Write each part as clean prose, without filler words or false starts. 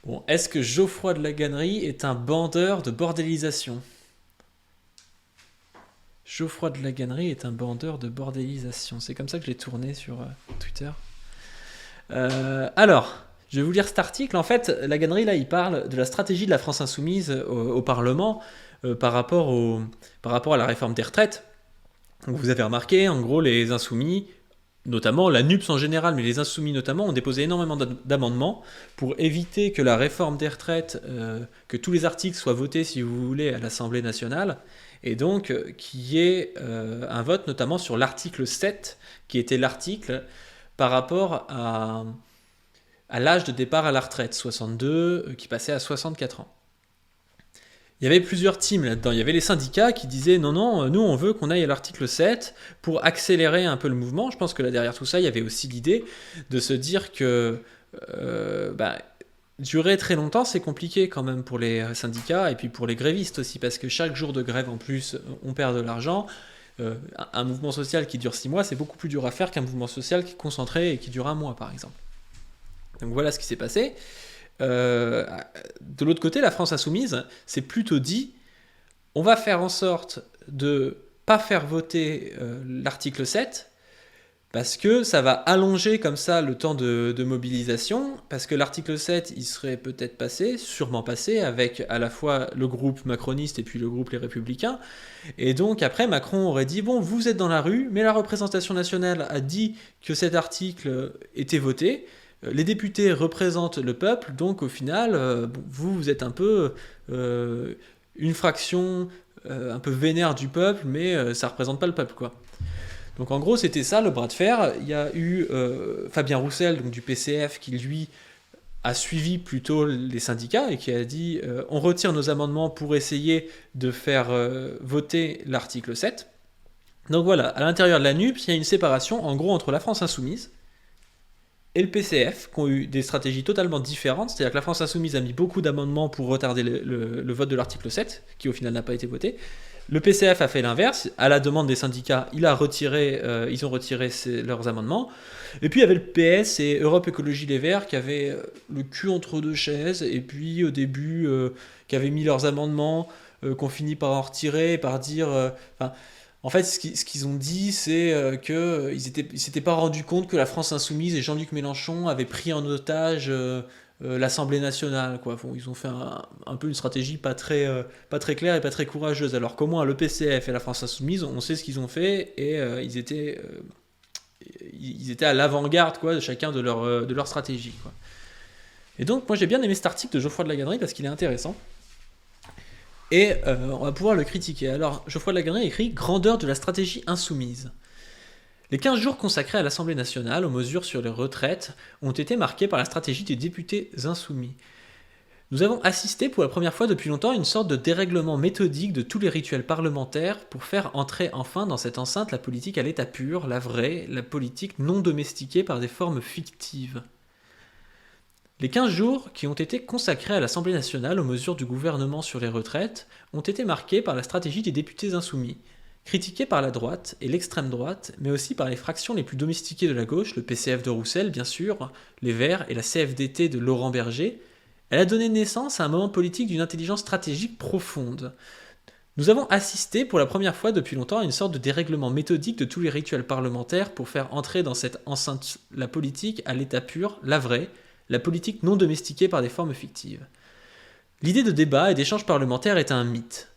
Bon, est-ce que Geoffroy de la Gannerie est un bandeur de bordélisation? Geoffroy de la Gannerie est un bandeur de bordélisation. C'est comme ça que je l'ai tourné sur Twitter. Alors, je vais vous lire cet article. En fait, la Gannerie, là, il parle de la stratégie de la France insoumise au Parlement par rapport à la réforme des retraites. Donc, vous avez remarqué, en gros, les insoumis, notamment la NUPS en général, mais les insoumis notamment, ont déposé énormément d'amendements pour éviter que la réforme des retraites, que tous les articles soient votés, si vous voulez, à l'Assemblée nationale, et donc qu'il y ait un vote notamment sur l'article 7, qui était l'article par rapport à l'âge de départ à la retraite, 62, qui passait à 64 ans. Il y avait plusieurs teams là-dedans. Il y avait les syndicats qui disaient non, non, nous on veut qu'on aille à l'article 7 pour accélérer un peu le mouvement. Je pense que là derrière tout ça, il y avait aussi l'idée de se dire que durer très longtemps, c'est compliqué quand même pour les syndicats et puis pour les grévistes aussi, parce que chaque jour de grève en plus, on perd de l'argent. Un mouvement social qui dure 6 mois, c'est beaucoup plus dur à faire qu'un mouvement social qui est concentré et qui dure un mois par exemple. Donc voilà ce qui s'est passé. De l'autre côté, la France insoumise s'est plutôt dit on va faire en sorte de pas faire voter l'article 7 parce que ça va allonger comme ça le temps de mobilisation, parce que l'article 7, il serait peut-être passé, sûrement passé, avec à la fois le groupe macroniste et puis le groupe Les Républicains, et donc après Macron aurait dit bon, vous êtes dans la rue, mais la représentation nationale a dit que cet article était voté, les députés représentent le peuple, donc au final, vous êtes un peu une fraction un peu vénère du peuple, mais ça représente pas le peuple, quoi. Donc en gros, c'était ça le bras de fer. Il y a eu Fabien Roussel, donc du PCF, qui lui a suivi plutôt les syndicats et qui a dit on retire nos amendements pour essayer de faire voter l'article 7. Donc voilà, à l'intérieur de la NUPS, il y a une séparation en gros entre la France insoumise et le PCF, qui ont eu des stratégies totalement différentes. C'est-à-dire que la France insoumise a mis beaucoup d'amendements pour retarder le vote de l'article 7, qui au final n'a pas été voté. Le PCF a fait l'inverse. À la demande des syndicats, ils ont retiré leurs amendements. Et puis il y avait le PS et Europe Écologie Les Verts qui avaient le cul entre deux chaises, et puis au début, qui avaient mis leurs amendements, qu'on finit par en retirer, par dire... en fait, ce qu'ils ont dit, c'est qu'ils ne s'étaient pas rendus compte que la France insoumise et Jean-Luc Mélenchon avaient pris en otage l'Assemblée nationale, quoi. Bon, ils ont fait un peu une stratégie pas très claire et pas très courageuse. Alors qu'au moins le PCF et la France insoumise, on sait ce qu'ils ont fait et ils étaient à l'avant-garde, quoi, de chacun de leur stratégie, quoi. Et donc, moi j'ai bien aimé cet article de Geoffroy de la Gannerie parce qu'il est intéressant. Et on va pouvoir le critiquer. Alors, Geoffroy de la Gannerie écrit « Grandeur de la stratégie insoumise ». Les 15 jours consacrés à l'Assemblée nationale aux mesures sur les retraites ont été marqués par la stratégie des députés insoumis. Nous avons assisté pour la première fois depuis longtemps à une sorte de dérèglement méthodique de tous les rituels parlementaires pour faire entrer enfin dans cette enceinte la politique à l'état pur, la vraie, la politique non domestiquée par des formes fictives. Les 15 jours qui ont été consacrés à l'Assemblée nationale aux mesures du gouvernement sur les retraites ont été marqués par la stratégie des députés insoumis, critiquée par la droite et l'extrême droite, mais aussi par les fractions les plus domestiquées de la gauche, le PCF de Roussel bien sûr, les Verts et la CFDT de Laurent Berger. Elle a donné naissance à un moment politique d'une intelligence stratégique profonde. Nous avons assisté pour la première fois depuis longtemps à une sorte de dérèglement méthodique de tous les rituels parlementaires pour faire entrer dans cette enceinte la politique à l'état pur, la vraie, la politique non domestiquée par des formes fictives. L'idée de débat et d'échange parlementaire est un mythe.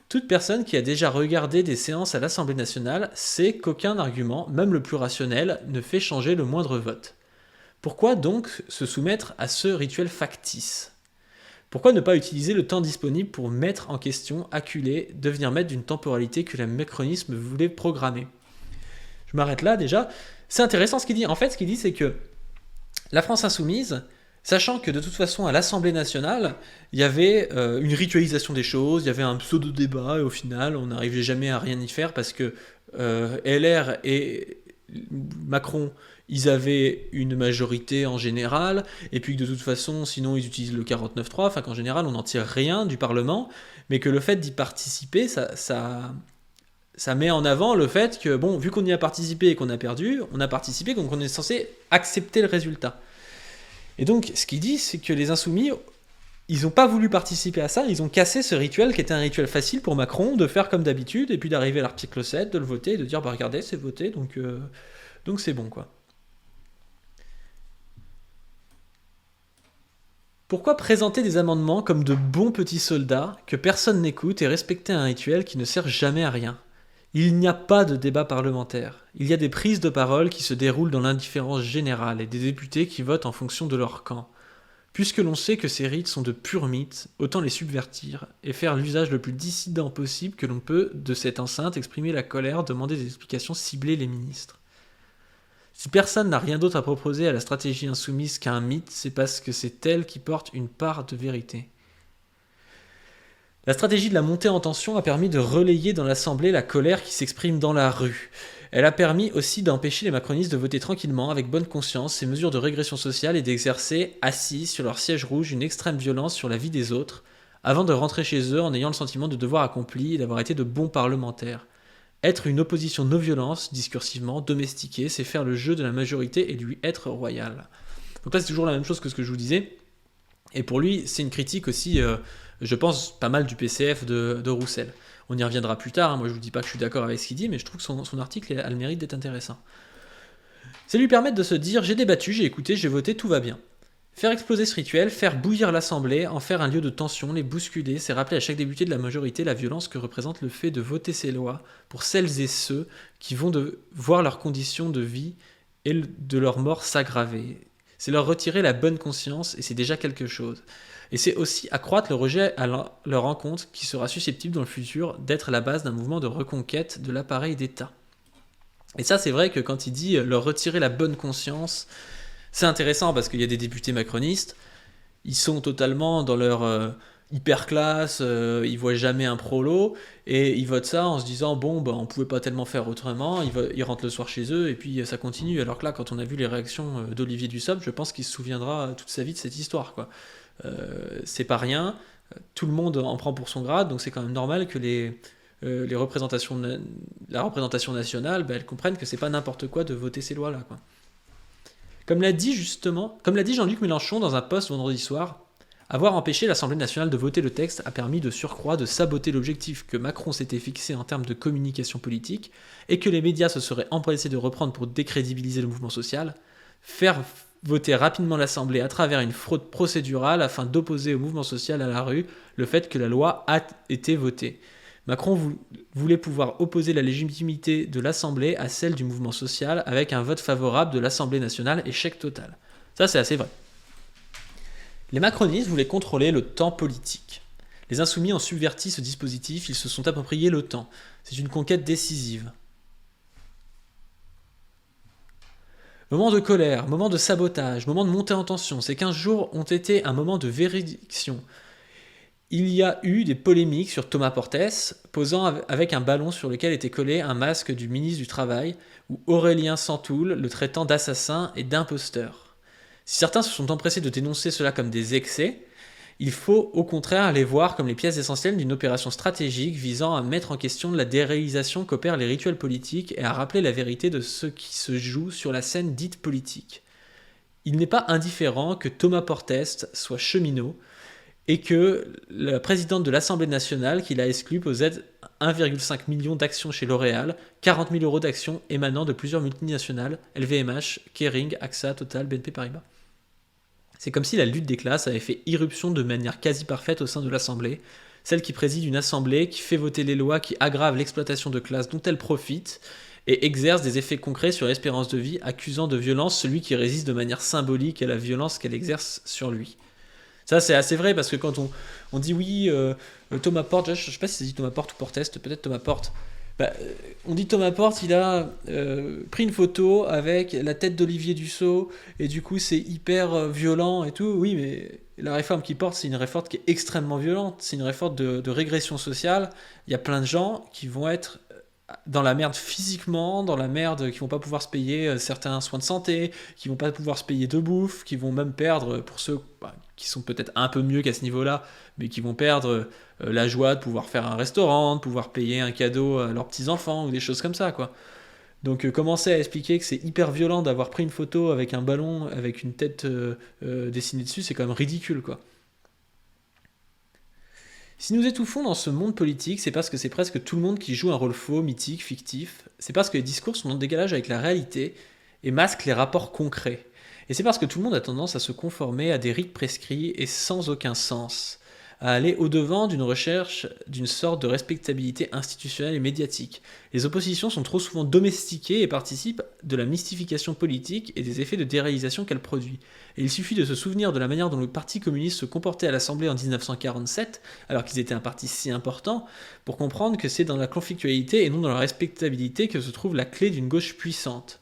Toute personne qui a déjà regardé des séances à l'Assemblée nationale sait qu'aucun argument, même le plus rationnel, ne fait changer le moindre vote. Pourquoi donc se soumettre à ce rituel factice ? Pourquoi ne pas utiliser le temps disponible pour mettre en question, acculer, devenir maître d'une temporalité que le macronisme voulait programmer ? Je m'arrête là déjà. C'est intéressant ce qu'il dit. En fait, ce qu'il dit, c'est que la France insoumise, sachant que de toute façon à l'Assemblée nationale, il y avait une ritualisation des choses, il y avait un pseudo-débat, et au final, on n'arrivait jamais à rien y faire parce que LR et Macron, ils avaient une majorité en général, et puis que de toute façon, sinon ils utilisent le 49.3, enfin qu'en général, on n'en tire rien du Parlement, mais que le fait d'y participer, ça met en avant le fait que, bon, vu qu'on y a participé et qu'on a perdu, on a participé, donc on est censé accepter le résultat. Et donc, ce qu'il dit, c'est que les insoumis, Ils n'ont pas voulu participer à ça, ils ont cassé ce rituel qui était un rituel facile pour Macron de faire comme d'habitude, et puis d'arriver à l'article 7, de le voter, et de dire bah regardez, c'est voté, donc c'est bon quoi. Pourquoi présenter des amendements comme de bons petits soldats que personne n'écoute et respecter un rituel qui ne sert jamais à rien? Il n'y a pas de débat parlementaire. Il y a des prises de parole qui se déroulent dans l'indifférence générale et des députés qui votent en fonction de leur camp. Puisque l'on sait que ces rites sont de purs mythes, autant les subvertir et faire l'usage le plus dissident possible que l'on peut de cette enceinte, exprimer la colère, demander des explications, cibler les ministres. Si personne n'a rien d'autre à proposer à la stratégie insoumise qu'un mythe, c'est parce que c'est elle qui porte une part de vérité. La stratégie de la montée en tension a permis de relayer dans l'Assemblée la colère qui s'exprime dans la rue. Elle a permis aussi d'empêcher les macronistes de voter tranquillement, avec bonne conscience, ces mesures de régression sociale et d'exercer, assis sur leur siège rouge, une extrême violence sur la vie des autres, avant de rentrer chez eux en ayant le sentiment de devoir accompli et d'avoir été de bons parlementaires. Être une opposition non-violence, discursivement, domestiquée, c'est faire le jeu de la majorité et lui être royal. Donc là, c'est toujours la même chose que ce que je vous disais. Et pour lui, c'est une critique aussi, je pense, pas mal du PCF de Roussel. On y reviendra plus tard, hein. Moi je vous dis pas que je suis d'accord avec ce qu'il dit, mais je trouve que son article a le mérite d'être intéressant. C'est lui permettre de se dire, j'ai débattu, j'ai écouté, j'ai voté, tout va bien. Faire exploser ce rituel, faire bouillir l'Assemblée, en faire un lieu de tension, les bousculer, c'est rappeler à chaque député de la majorité la violence que représente le fait de voter ces lois pour celles et ceux qui vont voir leurs conditions de vie et de leur mort s'aggraver. C'est leur retirer la bonne conscience et c'est déjà quelque chose. Et c'est aussi accroître le rejet à leur encontre qui sera susceptible dans le futur d'être la base d'un mouvement de reconquête de l'appareil d'État. Et ça, c'est vrai que quand il dit leur retirer la bonne conscience, c'est intéressant parce qu'il y a des députés macronistes, ils sont totalement dans leur hyper classe, ils voient jamais un prolo, et ils votent ça en se disant bon, bah, on pouvait pas tellement faire autrement, ils rentrent le soir chez eux, et puis ça continue. Alors que là, quand on a vu les réactions d'Olivier Dussopt, je pense qu'il se souviendra toute sa vie de cette histoire, quoi. C'est pas rien, tout le monde en prend pour son grade, donc c'est quand même normal que la représentation nationale, bah, elle comprenne que c'est pas n'importe quoi de voter ces lois-là, quoi. Comme l'a dit Jean-Luc Mélenchon dans un post vendredi soir, avoir empêché l'Assemblée nationale de voter le texte a permis de surcroît de saboter l'objectif que Macron s'était fixé en termes de communication politique et que les médias se seraient empressés de reprendre pour décrédibiliser le mouvement social, faire voter rapidement l'Assemblée à travers une fraude procédurale afin d'opposer au mouvement social à la rue le fait que la loi a été votée. Macron voulait pouvoir opposer la légitimité de l'Assemblée à celle du mouvement social avec un vote favorable de l'Assemblée nationale, échec total. Ça, c'est assez vrai. Les macronistes voulaient contrôler le temps politique. Les insoumis ont subverti ce dispositif, ils se sont appropriés le temps. C'est une conquête décisive. Moment de colère, moment de sabotage, moment de montée en tension, ces 15 jours ont été un moment de véridiction. Il y a eu des polémiques sur Thomas Portes, posant avec un ballon sur lequel était collé un masque du ministre du Travail, ou Aurélien Santoul le traitant d'assassin et d'imposteur. Si certains se sont empressés de dénoncer cela comme des excès, il faut au contraire les voir comme les pièces essentielles d'une opération stratégique visant à mettre en question la déréalisation qu'opèrent les rituels politiques et à rappeler la vérité de ce qui se joue sur la scène dite politique. Il n'est pas indifférent que Thomas Portes soit cheminot, et que la présidente de l'Assemblée nationale, qui l'a exclu, possède 1,5 million d'actions chez L'Oréal, 40 000 euros d'actions émanant de plusieurs multinationales, LVMH, Kering, AXA, Total, BNP Paribas. C'est comme si la lutte des classes avait fait irruption de manière quasi parfaite au sein de l'Assemblée, celle qui préside une Assemblée qui fait voter les lois qui aggravent l'exploitation de classe dont elle profite et exerce des effets concrets sur l'espérance de vie, accusant de violence celui qui résiste de manière symbolique à la violence qu'elle exerce sur lui. Ça, c'est assez vrai parce que quand on dit oui, Thomas Portes, je sais pas si c'est dit Thomas Portes ou Portes, peut-être Thomas Portes. On dit Thomas Portes, il a pris une photo avec la tête d'Olivier Dussopt et du coup c'est hyper violent et tout. Oui, mais la réforme qu'il porte, c'est une réforme qui est extrêmement violente. C'est une réforme de régression sociale. Il y a plein de gens qui vont être dans la merde physiquement, dans la merde, qui vont pas pouvoir se payer certains soins de santé, qui vont pas pouvoir se payer de bouffe, qui vont même perdre, pour ceux qui sont peut-être un peu mieux qu'à ce niveau-là, mais qui vont perdre la joie de pouvoir faire un restaurant, de pouvoir payer un cadeau à leurs petits-enfants, ou des choses comme ça, quoi. Donc commencer à expliquer que c'est hyper violent d'avoir pris une photo avec un ballon, avec une tête dessinée dessus, c'est quand même ridicule, quoi. Si nous étouffons dans ce monde politique, c'est parce que c'est presque tout le monde qui joue un rôle faux, mythique, fictif. C'est parce que les discours sont en décalage avec la réalité et masquent les rapports concrets. Et c'est parce que tout le monde a tendance à se conformer à des rites prescrits et sans aucun sens, à aller au-devant d'une recherche d'une sorte de respectabilité institutionnelle et médiatique. Les oppositions sont trop souvent domestiquées et participent de la mystification politique et des effets de déréalisation qu'elle produit. Et il suffit de se souvenir de la manière dont le Parti communiste se comportait à l'Assemblée en 1947, alors qu'ils étaient un parti si important, pour comprendre que c'est dans la conflictualité et non dans la respectabilité que se trouve la clé d'une gauche puissante.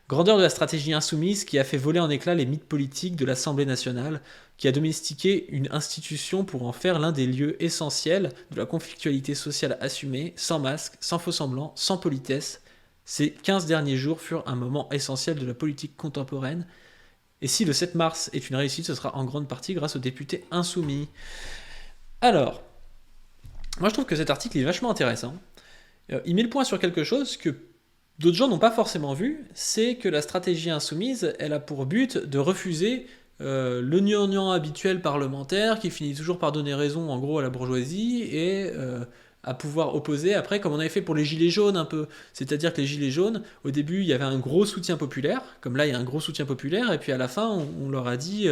Grandeur de la stratégie insoumise qui a fait voler en éclats les mythes politiques de l'Assemblée nationale, qui a domestiqué une institution pour en faire l'un des lieux essentiels de la conflictualité sociale assumée, sans masque, sans faux semblant, sans politesse. Ces 15 derniers jours furent un moment essentiel de la politique contemporaine. Et si le 7 mars est une réussite, ce sera en grande partie grâce aux députés insoumis. Alors, moi je trouve que cet article est vachement intéressant. Il met le point sur quelque chose que d'autres gens n'ont pas forcément vu, c'est que la stratégie insoumise, elle a pour but de refuser le gnangnan habituel parlementaire qui finit toujours par donner raison en gros à la bourgeoisie et à pouvoir opposer après comme on avait fait pour les gilets jaunes un peu. C'est-à-dire que les gilets jaunes, au début il y avait un gros soutien populaire, comme là il y a un gros soutien populaire, et puis à la fin on leur a dit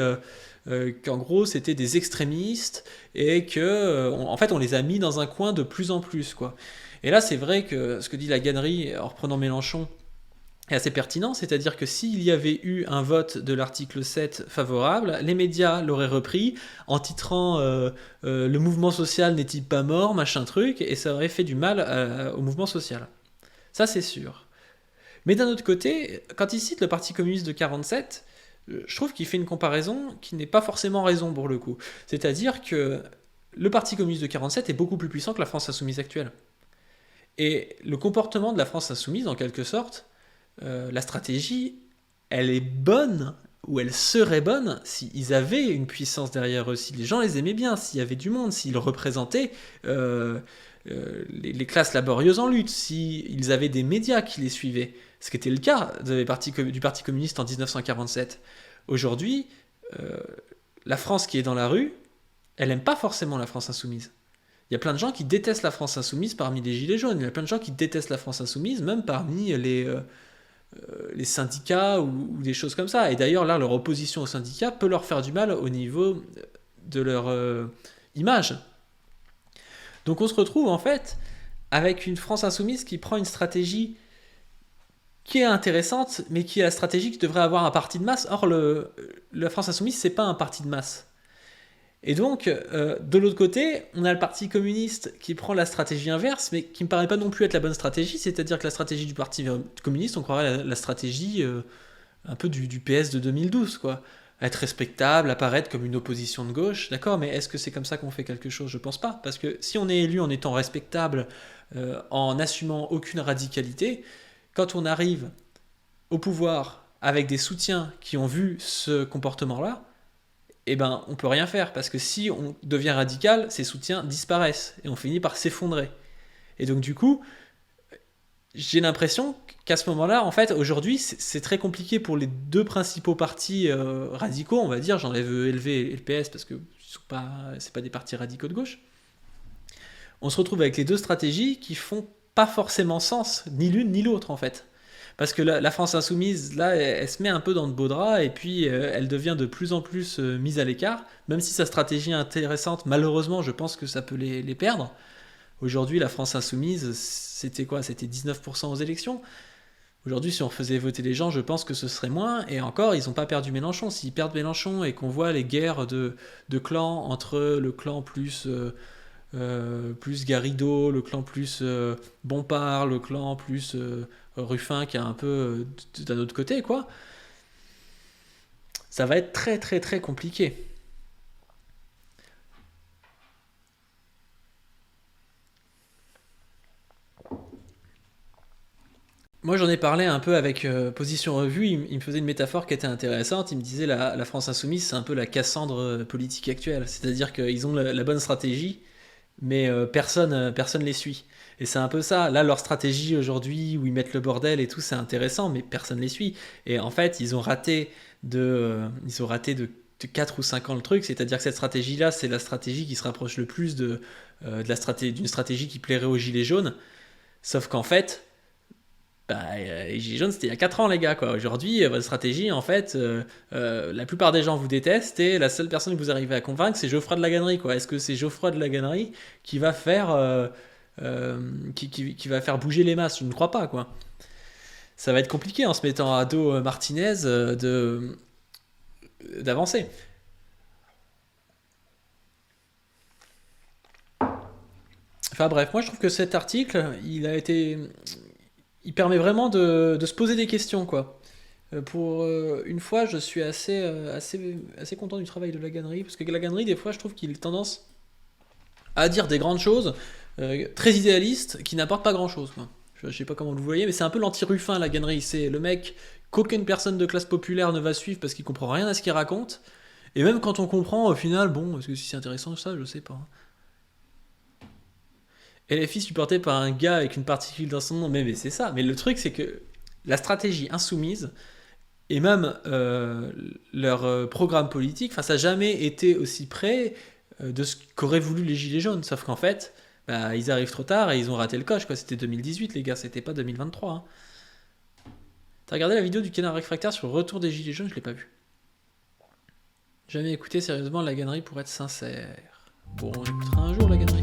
qu'en gros c'était des extrémistes et que en fait on les a mis dans un coin de plus en plus quoi. Et là, c'est vrai que ce que dit la Gannery, en reprenant Mélenchon, est assez pertinent, c'est-à-dire que s'il y avait eu un vote de l'article 7 favorable, les médias l'auraient repris en titrant le mouvement social n'est-il pas mort, machin truc, et ça aurait fait du mal au mouvement social. Ça, c'est sûr. Mais d'un autre côté, quand il cite le Parti communiste de 47, je trouve qu'il fait une comparaison qui n'est pas forcément raison pour le coup. C'est-à-dire que le Parti communiste de 47 est beaucoup plus puissant que la France insoumise actuelle. Et le comportement de la France insoumise, en quelque sorte, la stratégie, elle est bonne, ou elle serait bonne, s'ils avaient une puissance derrière eux, si les gens les aimaient bien, s'il y avait du monde, s'ils représentaient les classes laborieuses en lutte, s'ils avaient des médias qui les suivaient, ce qui était le cas du Parti communiste en 1947. Aujourd'hui, la France qui est dans la rue, elle n'aime pas forcément la France insoumise. Il y a plein de gens qui détestent la France insoumise parmi les gilets jaunes. Il y a plein de gens qui détestent la France insoumise, même parmi les syndicats ou des choses comme ça. Et d'ailleurs, là, leur opposition aux syndicats peut leur faire du mal au niveau de leur image. Donc on se retrouve en fait avec une France insoumise qui prend une stratégie qui est intéressante, mais qui est la stratégie qui devrait avoir un parti de masse. Or, la France insoumise, c'est pas un parti de masse. Et donc, de l'autre côté, on a le Parti communiste qui prend la stratégie inverse, mais qui ne me paraît pas non plus être la bonne stratégie, c'est-à-dire que la stratégie du Parti communiste, on croirait la stratégie un peu du PS de 2012, quoi. Être respectable, apparaître comme une opposition de gauche, d'accord, mais est-ce que c'est comme ça qu'on fait quelque chose? Je pense pas, parce que si on est élu en étant respectable, en n'assumant aucune radicalité, quand on arrive au pouvoir avec des soutiens qui ont vu ce comportement-là, eh ben, on peut rien faire, parce que si on devient radical, ces soutiens disparaissent, et on finit par s'effondrer. Et donc du coup, j'ai l'impression qu'à ce moment-là, en fait, aujourd'hui, c'est très compliqué pour les deux principaux partis radicaux, on va dire, j'enlève LV et le PS, parce que c'est pas des partis radicaux de gauche. On se retrouve avec les deux stratégies qui font pas forcément sens, ni l'une ni l'autre, en fait. Parce que la France insoumise, là, elle se met un peu dans de beaux draps et puis elle devient de plus en plus mise à l'écart. Même si sa stratégie est intéressante, malheureusement, je pense que ça peut les perdre. Aujourd'hui, la France insoumise, c'était quoi? C'était 19% aux élections. Aujourd'hui, si on faisait voter les gens, je pense que ce serait moins. Et encore, ils n'ont pas perdu Mélenchon. S'ils perdent Mélenchon et qu'on voit les guerres de clans entre le clan plus Garrido, le clan plus Bompard, le clan plus Ruffin qui est un peu d'un autre côté, quoi. Ça va être très très très compliqué. Moi j'en ai parlé un peu avec Position Revue, il me faisait une métaphore qui était intéressante, il me disait la France Insoumise c'est un peu la Cassandre politique actuelle, c'est-à-dire qu'ils ont la bonne stratégie, mais personne les suit. Et c'est un peu ça. Là, leur stratégie aujourd'hui, où ils mettent le bordel et tout, c'est intéressant, mais personne les suit. Et en fait, ils ont raté de 4 ou 5 ans le truc, c'est-à-dire que cette stratégie-là, c'est la stratégie qui se rapproche le plus d'une stratégie qui plairait aux gilets jaunes. Sauf qu'en fait, les gilets jaunes, c'était il y a 4 ans, les gars, quoi. Aujourd'hui, votre stratégie, en fait, la plupart des gens vous détestent et la seule personne que vous arrivez à convaincre, c'est Geoffroy de Laganerie, quoi. Est-ce que c'est Geoffroy de Laganerie qui va faire, qui va faire bouger les masses? Je ne crois pas, quoi. Ça va être compliqué en se mettant à dos Martinez d'avancer. Enfin bref, moi je trouve que cet article, il permet vraiment de se poser des questions, quoi. Pour une fois, je suis assez content du travail de Laganerie, parce que Laganerie, des fois, je trouve qu'il a tendance à dire des grandes choses, très idéalistes, qui n'apportent pas grand-chose, quoi. Je sais pas comment vous le voyez, mais c'est un peu l'anti-Ruffin, Laganerie. C'est le mec qu'aucune personne de classe populaire ne va suivre parce qu'il comprend rien à ce qu'il raconte. Et même quand on comprend, au final, bon, est-ce que si c'est intéressant ça, je sais pas. LFI supporté par un gars avec une particule dans son nom, mais c'est ça. Mais le truc, c'est que la stratégie insoumise, et même leur programme politique, enfin, ça n'a jamais été aussi près de ce qu'auraient voulu les Gilets jaunes. Sauf qu'en fait, ils arrivent trop tard et ils ont raté le coche, quoi. C'était 2018, les gars, c'était pas 2023. Hein. T'as regardé la vidéo du Canard Réfractaire sur le retour des Gilets jaunes? Je l'ai pas vu. Jamais écouté sérieusement la Laganerie pour être sincère. Bon, on écoutera un jour la Laganerie.